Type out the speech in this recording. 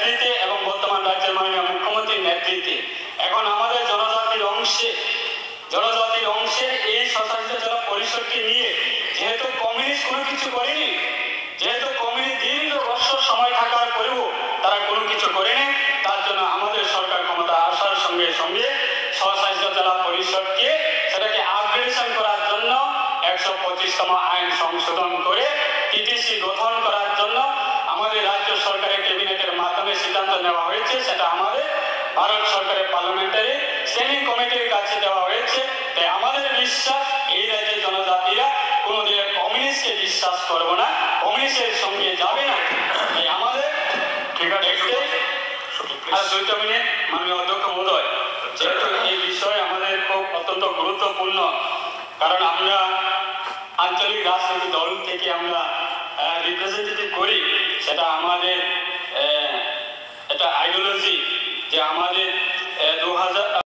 নেতৃত্বে এবং বর্তমান রাজ্যের মাননীয় মুখ্যমন্ত্রীর নেতৃত্বে এখন আমাদের জনজাতির অংশের এই স্বশাসিত জেলা পরিষদকে নিয়ে যেহেতু কমিউনিস্ট কোনো কিছু করেনি, যেহেতু কমিউনিস্ট দীর্ঘ বছর সময় থাকার পরেও তারা কোনো কিছু করেনি, তার জন্য আমাদের সরকার ক্ষমতা আসার সঙ্গে সঙ্গে স্বশাসিত জেলা পরিষদকে সেটাকে আপগ্রেডেশন করার জন্য 125তম আইন সংশোধন করে টিটিসি গঠন করার জন্য আমাদের রাজ্য সরকারের ক্যাবিনেটের মাধ্যমে সিদ্ধান্ত নেওয়া হয়েছে। সেটা আমাদের ভারত সরকারের পার্লামেন্টারি স্ট্যান্ডিং কমিটির কাছে দেওয়া হয়েছে। তাই আমাদের বিশ্বাস এই রাজ্যের জনজাতিরা কোনোদিন কমিউনিস্টকে বিশ্বাস করবো না, কমিউনিস্টের সঙ্গে যাবে না। তাই আমাদের ঠিক আছে, আর 2 মিনিট মাননীয় অধ্যক্ষ মহোদয়, যেহেতু এই বিষয় আমাদের খুব অত্যন্ত গুরুত্বপূর্ণ, কারণ আমরা আঞ্চলিক রাজনৈতিক দল থেকে আমরা রিপ্রেজেন্টেটিভ করি, সেটা আমাদের এটা আইডিওলজি যে আমাদের 2000